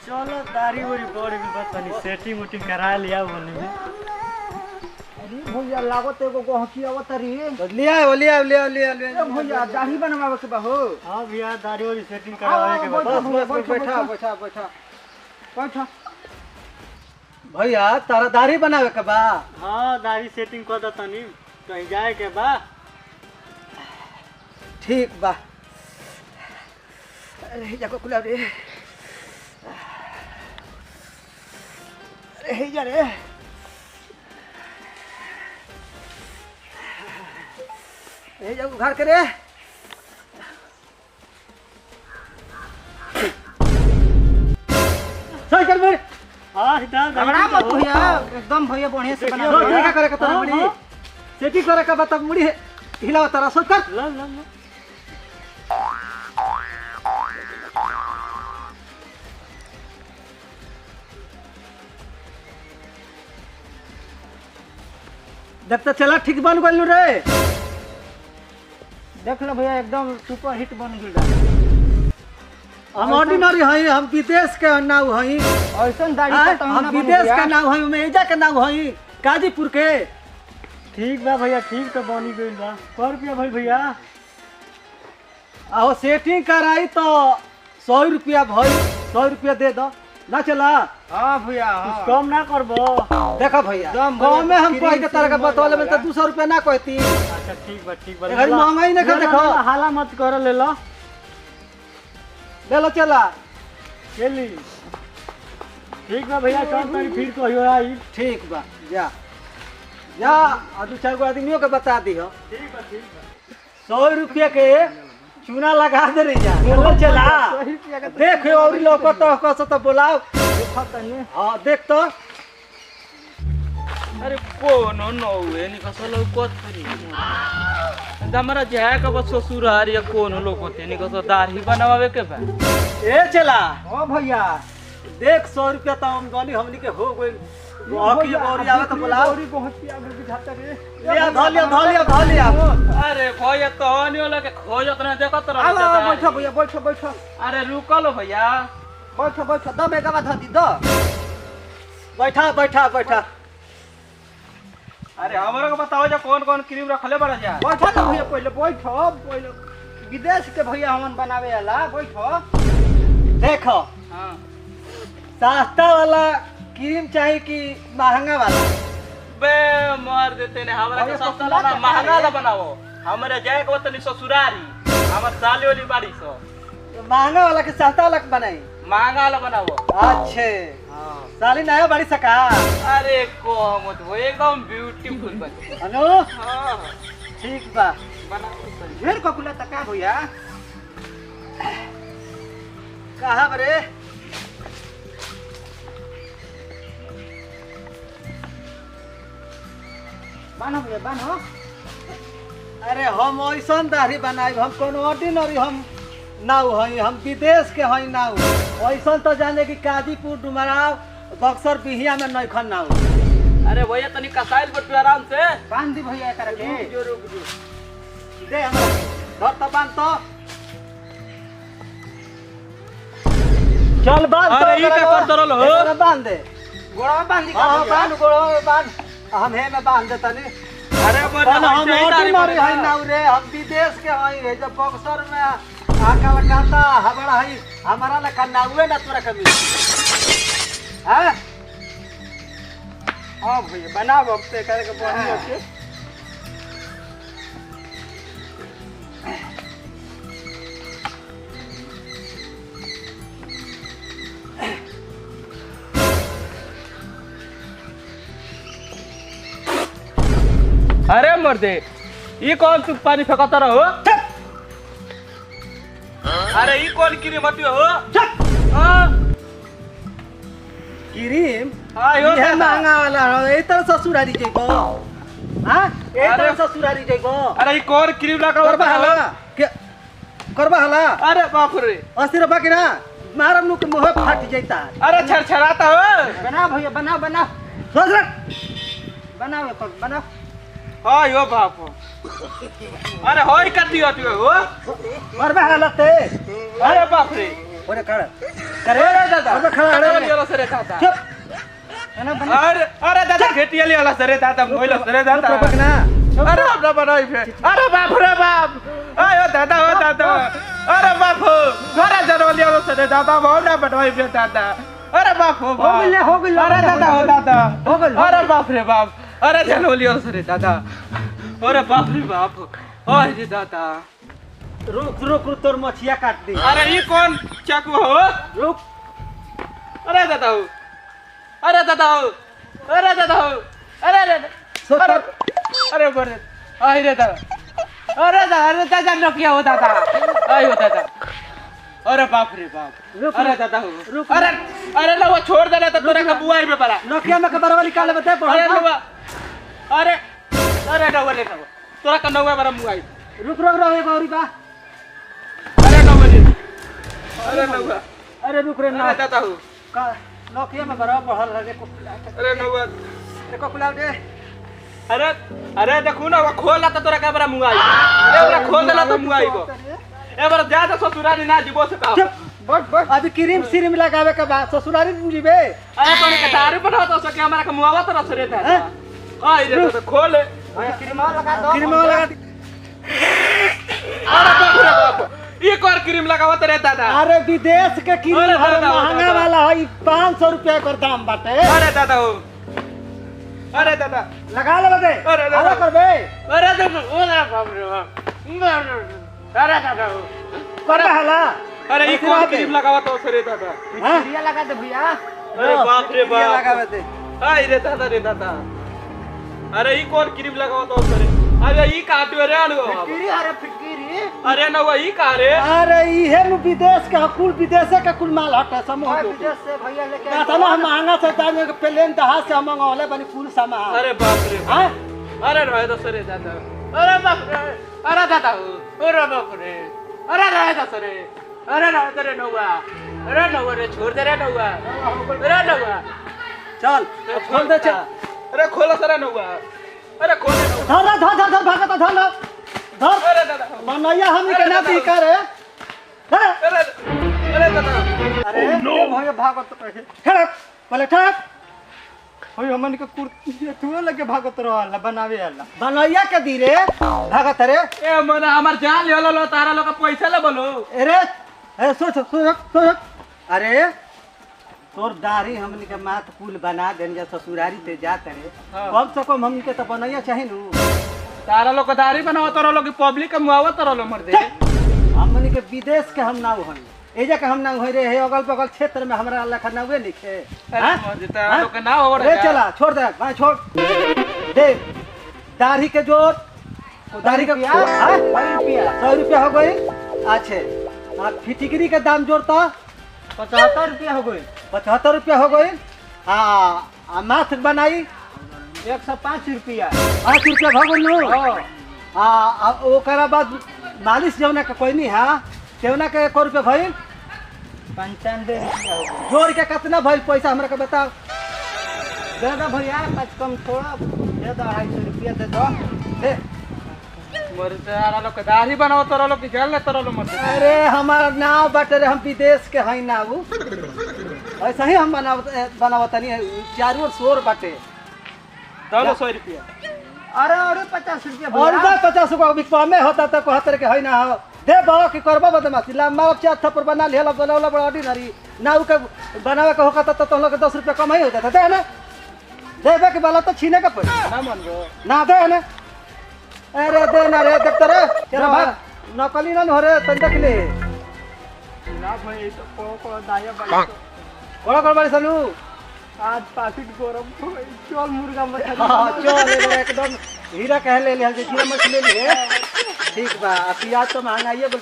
चलो दाढ़ी वाड़ी बढ़ गई बा तनी सेटिंग उटिंग करा लिया बोले में। अरे भैया लागत एगो गहकी आवत रे। तो लिया भैया दाढ़ी बनवावे के बा हो। हां भैया दाढ़ी वाली सेटिंग करावे के बा। बस बैठा भैया तारा दाढ़ी बनावे के बा। हां दाढ़ी सेटिंग कर द तनी कहीं जाए के बा। ठीक बा। अरे जाको खुला रे। अरे जा रे। ए जाको घर करे। सही कर मेरे। हां हिता झगड़ा मत भैया एकदम भैया बढ़िया से बना रोज क्या करे का तोरा मुड़ी। सेटिंग करे का बता मुड़ी हिलाव तारा सोच कर। ल देख तो चला ठीक बन गइल रे। देख लो भैया एकदम सुपर हिट बन गेल। हम ऑर्डिनरी हई हम विदेश के नाव हई। ऐसन दाढ़ी का हम विदेश के नाव हई मेजा के नाव हई गाजीपुर के। ठीक बा भैया ठीक तो बनी गइल बा। क रुपया भाई भैया? आहो सेटिंग कराई तो 100 रुपया भाई 100 रुपया दे दो ना चला। हां भैया कुछ कम ना करबो। देखो भैया एकदम गाँव में हम क्रीम कह के तारा के से बतौले में तो भैया। 200 रुपया ना कहती। अच्छा ठीक बा ए घड़ी महंगाई नहीं कर देखो। हाला मत कर ले लो ले लो चला। चली ठीक बा भैया चल तनी फिर कहियो आई। ठीक बा जा जा और 2-4 गो आदमियों के बता दी हो। ठीक बा 100 रुपया के चूना लगा दे रे जा। ले लो चला। देख और लोग तो बुलाओ। हाँ देख तो। अरे कोनो नौवे नि कसलो कोथरी हमरा जाए का बस ससुरार या कोनो लोग होते नि कसो दाढ़ी बनावे के बा। ए चला हां भैया देख 100 रुपया तो हम गनी हमनी के हो गइल। की और आवे तो बुलाओ। गौरी गहकी आवे बुझाता रे। लिया धलिया। अरे भैया कहनी वाला के खोजत ना देखत रह। आओ बैठो भैया बैठो। अरे रुकलो भैया बैठो दो बेगा बात दी दो। बैठा। अरे हमरा को बताओ जा कौन कौन क्रीम रखले बड़ा जा। बैठो ना भैया पहले विदेश के भैया हमन बनावे वाला बैठो। देखो हां सस्ता वाला क्रीम चाहिए कि महंगा वाला? बे मार देते ने हमरा के सस्ता वाला महंगा वाला बनाओ। हमरे जाए के तनी ससुरारी हमर साली वाली बाड़ी सो महंगा वाला के सस्ता वाला के बनाई? महंगा वाला बनाओ। अच्छे साली नया बड़ी सका। अरे को मत वो एकदम ब्यूटीफुल बन। अनु हां ठीक बा बनाओ। ढेर ककुला तका भैया कहाँ बरे? बानो भैया बानो। अरे हम ऐसा दाढ़ी बनाई हम कोनो ऑर्डिनरी हम नाव हई हम विदेश के हई नाव। ऐसा तो जाने कि काजीपुर डुमराव बक्सर बिहिया में नैखन नाव। अरे भैया तनी कसाइल बटू आराम से बांध दी भैया कर के। रुक जो दे हमरा धर तो बांध तो। चल बांध तो। अरे ई का कर दरल हो। एकरा बांध दे। गोड़ा में बांध दी हां भैया। बांध गोड़ो में बांध। हम हे में बांध दे तनी। अरे हम ऑर्डिनरी हई नाव रे हम विदेश के हई है जब बक्सर में आका लगाता हमारा हई हमारा लखा नावे ना तोरा कभी हैं। हां भैया बनाओ अब से करे के बढ़िया से। अरे मर्दे ई कौन तू पानी फेंकता रहो। अरे ई कौन क्रीम हटियो हो। हां क्रीम हां यो ये महंगा वाला है ए तरह ससुरारी जइबो। हां ए तरह अरे- ससुरारी जइबो। अरे ई कौन क्रीम लगा करबा हला के करबा हला अरे बाप रे 80 रुपया के ना मारम नु के मुंह फाट जइता। अरे छरछराता हो। बनाओ भैया बनाओ सोच रे बनाओ। हां यो बाप अरे होई कर दियो तू हो। करबा हला ते। अरे बाप रे ओरे खड़ा अरे दादा अबे खड़ा अरे अरे वाला सरे दादा चुप खाना बना अरे अरे दादा घेटियाली वाला सरे दादा मोइला सरे दादा चुप ना अरे बाप रे बनाई फे अरे बाप रे बाप आयो दादा ओ दादा अरे बाप घरे जनवली वाला सरे दादा बहुना बनाई फे दादा अरे बाप हो गइल अरे दादा हो दादा हो गइल अरे बाप रे बाप अरे जनवली वाला सरे दादा अरे बाप रे बाप ओए रे दादा रुक रुक रुक तोर मछिया काट दे अरे ये कौन चाकू हो रुक अरे दादा हो अरे दादा हो अरे दादा हो अरे सोतर अरे बरे आई रे दादा अरे दादा नकिया हो दादा आई हो दादा अरे बाप रे बाप अरे दादा हो अरे अरे लो छोड़ देना तो तोरा का बुआई में पड़ा नकिया में के बरवा निकाल बते अरे लो अरे अरे नवा ले नवा तोरा का नवा बरा मुआई रुक रुक रुक एक औरी बा अरे नवा ले अरे नवा अरे रुक रे ना अरे दादा हो का नकिया में बरवा पढ़ल रे को अरे नवा देखो कुलाव दे अरे अरे देखू ना वो खोला तो तोरा का बरा मुआई ए बरा खोल देला तो मुआई को ए बरा ज्यादा ससुराली ना जीवो से का बट अभी क्रीम सीरीम लगावे के बाद ससुरारी जीबे अरे तोने के दारू बनाओ तो सके हमारा का मुआवा तो रस रहता है आई रे तो खोल क्रीम लगा दो क्रीम लगा अरे बाप रे बाप ये कर क्रीम लगावा तो रहता था अरे विदेश के क्रीम अरे हर दादा, महंगा दादा। वाला है 500 रुपया कर दाम बाटे अरे दादा हो अरे दादा लगा ले बते अरे दादा। आला करबे अरे दादा ओ बाप रे बाप अरे दादा हो कर हला अरे ये कौन क्रीम लगावा तो सरे दादा हां लगा दे भैया अरे बाप रे बाप लगावे दे आई रे दादा अरे ये कौन क्रीम लगावा तो सरे अरे ये काटवे रे अनु अरे फिकिरी अरे नवा ये का रे अरे इहे नु विदेश के कुल विदेश के कुल माल हटे समूह विदेश से भैया लेके कहता ना हम महंगा से ताने के प्लेन जहाज से मंगौले बनी कुल सामान अरे बाप रे हां अरे रहे तो सरे दादा अरे बाप रे अरे दादा हो अरे बाप रे अरे रहे तो सरे अरे रहे तो रे नौवा रे छोड़ दे रे नौवा अरे नौवा चल खोल दे चल अरे खोलो सरे नौवा अरे खोल दे नौवा। धर भागत धर धर अरे दादा बनैया हमनी के ना पी करे अरे दादा अरे भैया भागत तो कहे ठड़क पहले ठड़क होय हमन के कुर्ती तू लगे भागत रहल बनावे आला बनैया के दी रे भागत रे ए मने हमर जान ले लो तारा लोग पैसा ले बोलो अरे सोच अरे तोर दाढ़ी हमनी के माथ पुल बना देन जा ससुरारी ते जात रे कम से कम हमनी के तो बनैया चाहे नु तारा लोग दाढ़ी बनावा तारा लोग पब्लिक के मुआवा तारा लोग मर दे हमनी के विदेश के हम ना हई एजा के हम ना होई रे हे अगल बगल क्षेत्र में हमरा लखा ना हुए लिखे तारा लोग ना हो रे चला छोड़ दे भाई छोड़ दे दाढ़ी के जोड़ दाढ़ी का 100 रुपया हो गई अच्छा आप फिटिकरी के दाम जोड़ता 75 रुपया हो गई 75 रुपया हो गई आ माथ बनाई 105 रुपया 8 रुपया भगल नु आ ओकरा बाद मालिश जौना के कोई नहीं है केवना के 1 रुपया भइल 95 रुपया हो गई जोड़ के कितना भइल पैसा हमरा के बताओ दे दो भैया कुछ कम थोड़ा दे दो 250 रुपया दे दो दे मोर तारा लोग के दाढ़ी बनावा तारा लोग के चल ले तारा लोग मर दे अरे हमारा नाव बाटे रे हम विदेश के हई नाव ऐसा ही हम बनावतनी चारों ओर शोर बाटे तालो 100 रुपया अरे और 50 रुपया और भैया 50 रुपया भी कमे होता तो 71 के हई ना हो दे बाबा की करबा बदमाशी लंबा चार थप्पड़ बना लिया बनावला बड़ा ऑर्डिनरी नाव के बनावे के होता तो लोग 10 रुपया कम ही होता था दे ना देबे के वाला तो छीने का पैसा ना मनबो ना दे ना अरे दे ना रे देख रे तेरा भाई नकली ना हो रे तन देख ले ना भाई तो को दाया बड़ा कोड़ा कोड़ा बारी सालू आज पाकिट गरम चल मुर्गा मछली हां चल एकदम हीरा कह ले ले हीरा मछली ले ठीक बा प्याज तो महंगा ही है बोल